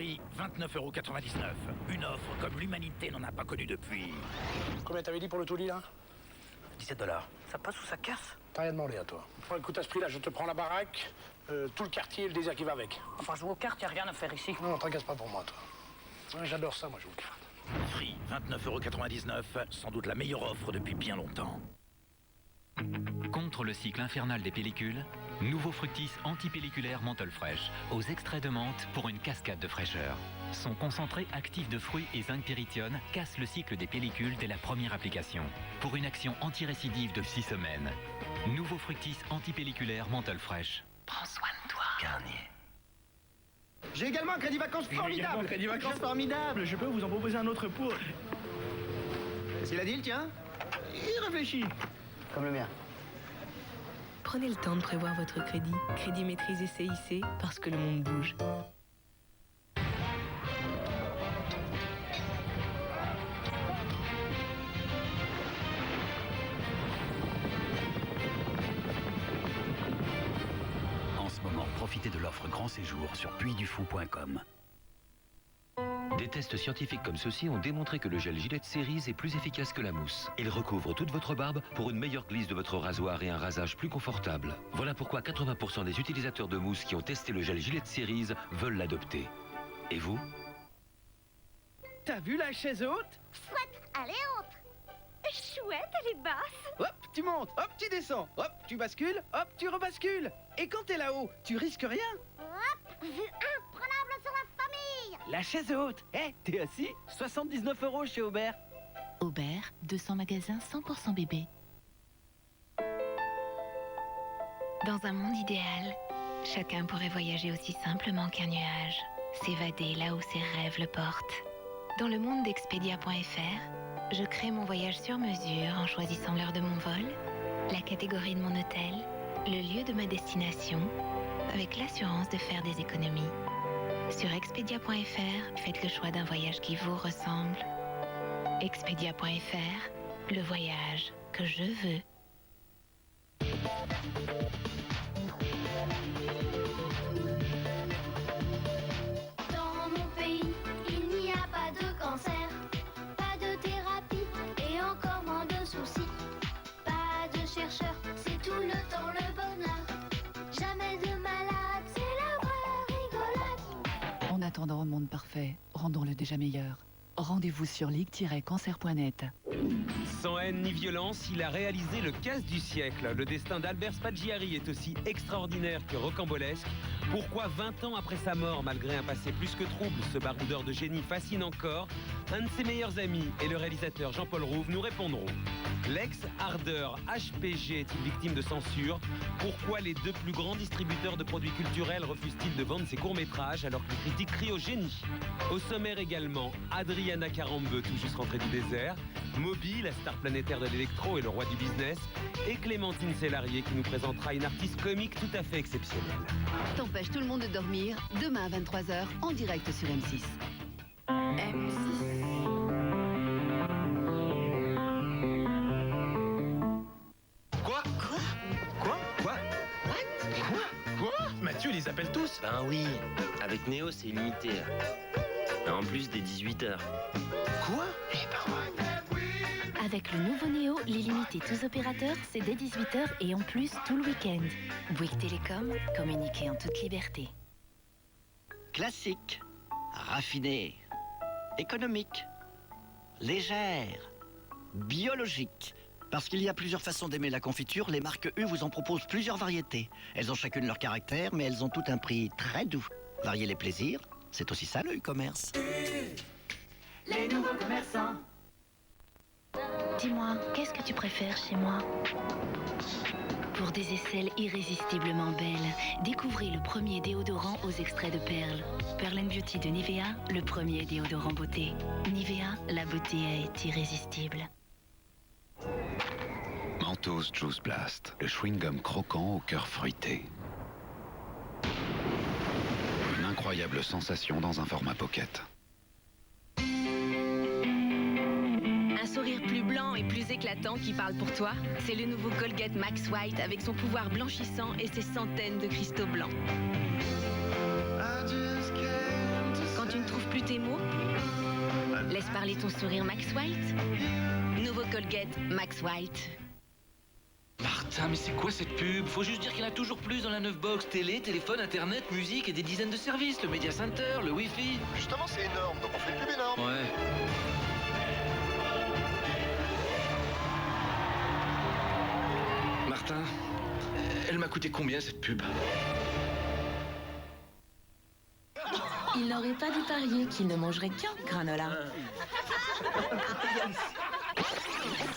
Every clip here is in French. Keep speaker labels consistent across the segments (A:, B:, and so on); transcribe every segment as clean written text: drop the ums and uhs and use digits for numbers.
A: Prix 29,99 €. Une offre comme l'humanité n'en a pas connu depuis.
B: Combien t'avais dit pour le tout lit, là?
A: 17 $. Ça passe ou ça casse?
B: T'as rien demandé à toi. Bon, écoute, à ce prix-là, je te prends la baraque, tout le quartier et le désert qui va avec.
C: Enfin, jouer aux cartes, y a rien à faire ici.
B: Non, tracasse pas pour moi, toi. Ouais, j'adore ça, moi, jouer aux cartes.
A: Prix 29,99 €. Sans doute la meilleure offre depuis bien longtemps.
D: Contre le cycle infernal des pellicules, nouveau Fructis antipelliculaire menthol fraîche, aux extraits de menthe pour une cascade de fraîcheur. Son concentré actif de fruits et zinc pyrithione casse le cycle des pellicules dès la première application, pour une action anti-récidive de 6 semaines. Nouveau Fructis antipelliculaire menthol fraîche.
E: Prends soin de toi.
D: Garnier.
F: J'ai également un crédit vacances formidable.
G: Crédit vacances formidable. Je peux vous en proposer un autre pour...
F: C'est la deal, tiens.
G: Il réfléchit.
F: Comme le mien.
H: Prenez le temps de prévoir votre crédit. Crédit maîtrisé CIC, parce que le monde bouge.
I: En ce moment, profitez de l'offre Grand Séjour sur puydufou.com.
J: Des tests scientifiques comme ceux-ci ont démontré que le gel Gillette Series est plus efficace que la mousse. Il recouvre toute votre barbe pour une meilleure glisse de votre rasoir et un rasage plus confortable. Voilà pourquoi 80% des utilisateurs de mousse qui ont testé le gel Gillette Series veulent l'adopter. Et vous?
G: T'as vu la chaise haute?
E: Chouette, elle est haute. Chouette, elle est basse.
G: Hop, tu montes, hop, tu descends, hop, tu bascules, hop, tu rebascules. Et quand t'es là-haut, tu risques rien.
E: Hop, vue imprenable sur la famille.
G: La chaise haute. T'es assis? 79 € chez Aubert.
K: Aubert, 200 magasins 100% bébé. Dans un monde idéal, chacun pourrait voyager aussi simplement qu'un nuage, s'évader là où ses rêves le portent. Dans le monde d'Expedia.fr, je crée mon voyage sur mesure en choisissant l'heure de mon vol, la catégorie de mon hôtel, le lieu de ma destination, avec l'assurance de faire des économies. Sur Expedia.fr, faites le choix d'un voyage qui vous ressemble. Expedia.fr, le voyage que je veux.
E: Dans mon pays, il n'y a pas de cancer, pas de thérapie et encore moins de soucis. Pas de chercheurs, c'est tout le temps le bonheur. Jamais de malade, c'est la vraie rigolade.
L: En attendant un monde parfait, rendons-le déjà meilleur. Rendez-vous sur ligue-cancer.net.
M: Sans haine ni violence, il a réalisé le casse du siècle. Le destin d'Albert Spaggiari est aussi extraordinaire que rocambolesque. Pourquoi 20 ans après sa mort, malgré un passé plus que trouble, ce baroudeur de génie fascine encore? Un de ses meilleurs amis et le réalisateur Jean-Paul Rouve nous répondront. L'ex-ardeur HPG est-il victime de censure? Pourquoi les deux plus grands distributeurs de produits culturels refusent-ils de vendre ses courts-métrages alors que les critiques crient au génie? Au sommaire également, Adriana Carambeu, tout juste rentrée du désert, Moby, la star planétaire de l'électro et le roi du business, et Clémentine Célarié qui nous présentera une artiste comique tout à fait exceptionnelle.
N: T'empêches tout le monde de dormir, demain à 23 h en direct sur M6.
O: Mathieu, ils les appellent tous?
P: Ben oui, avec Néo c'est illimité. Et en plus des 18 h.
O: Quoi?
K: Avec le nouveau Néo, l'illimité tous opérateurs, c'est dès 18 h et en plus tout le week-end. Bouygues Télécom, communiquer en toute liberté.
Q: Classique, raffiné, économique, légère, biologique. Parce qu'il y a plusieurs façons d'aimer la confiture, les marques U vous en proposent plusieurs variétés. Elles ont chacune leur caractère, mais elles ont toutes un prix très doux. Varier les plaisirs, c'est aussi ça le e-commerce.
E: Les nouveaux commerçants.
K: Dis-moi, qu'est-ce que tu préfères chez moi? Pour des aisselles irrésistiblement belles, découvrez le premier déodorant aux extraits de perles. Pearl & Beauty de Nivea, le premier déodorant beauté. Nivea, la beauté est irrésistible.
R: Mentos Juice Blast, le chewing-gum croquant au cœur fruité. Une incroyable sensation dans un format pocket.
H: Un sourire plus blanc et plus éclatant qui parle pour toi, c'est le nouveau Colgate Max White avec son pouvoir blanchissant et ses centaines de cristaux blancs. Quand une branler ton sourire Max White? Nouveau Colgate Max White.
S: Martin, mais c'est quoi cette pub? Faut juste dire qu'il y en a toujours plus dans la 9 box. Télé, téléphone, internet, musique et des dizaines de services. Le Media Center, le Wi-Fi.
T: Justement, c'est énorme, donc on fait une pub énorme.
S: Ouais. Martin, elle m'a coûté combien cette pub?
U: Il n'aurait pas dû parier qu'il ne mangerait qu'un granola.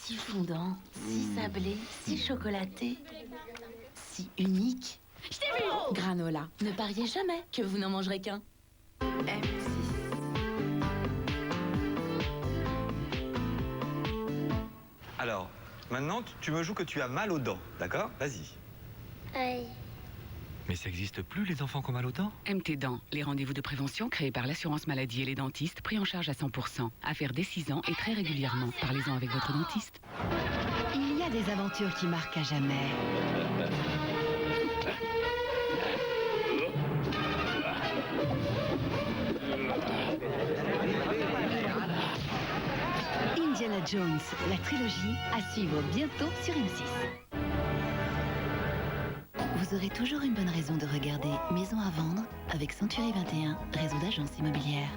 U: Si fondant, si sablé, si chocolaté, si unique. Je t'ai vu! Granola, ne pariez jamais que vous n'en mangerez qu'un. M6.
V: Alors, maintenant, tu me joues que tu as mal aux dents, d'accord? Vas-y.
E: Aïe.
D: Mais ça existe plus, les enfants qui ont mal aux dents?
W: MT Dents, les rendez-vous de prévention créés par l'assurance maladie et les dentistes, pris en charge à 100%. À faire dès 6 ans et très régulièrement. Parlez-en avec votre dentiste.
N: Il y a des aventures qui marquent à jamais. Indiana Jones, la trilogie, à suivre bientôt sur M6. Vous aurez toujours une bonne raison de regarder Maison à vendre avec Century 21, réseau d'agences immobilières.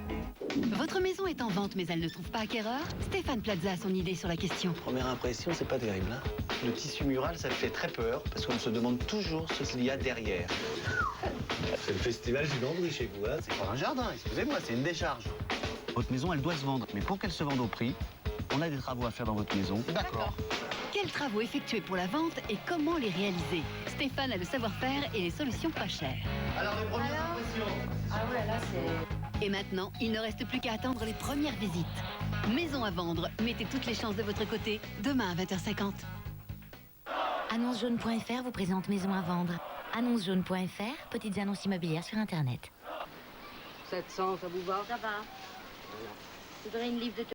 N: Votre maison est en vente mais elle ne trouve pas acquéreur? Stéphane Plaza a son idée sur la question.
X: Première impression, c'est pas terrible. Hein, le tissu mural, ça fait très peur parce qu'on se demande toujours ce qu'il y a derrière. C'est le festival du Landry chez vous, hein. C'est pas un jardin, excusez-moi, c'est une décharge. Votre maison, elle doit se vendre, mais pour qu'elle se vende au prix, on a des travaux à faire dans votre maison. D'accord.
N: Quels travaux effectuer pour la vente et comment les réaliser? Stéphane a le savoir-faire et les solutions pas chères.
X: Alors, les premières impressions?
N: Ah ouais, là c'est... Et maintenant, il ne reste plus qu'à attendre les premières visites. Maison à vendre, mettez toutes les chances de votre côté, demain à 20h50.
U: AnnonceJaune.fr vous présente Maison à vendre. AnnonceJaune.fr, petites annonces immobilières sur Internet.
C: 700, ça vous va?
U: Ça va. Je voudrais une livre de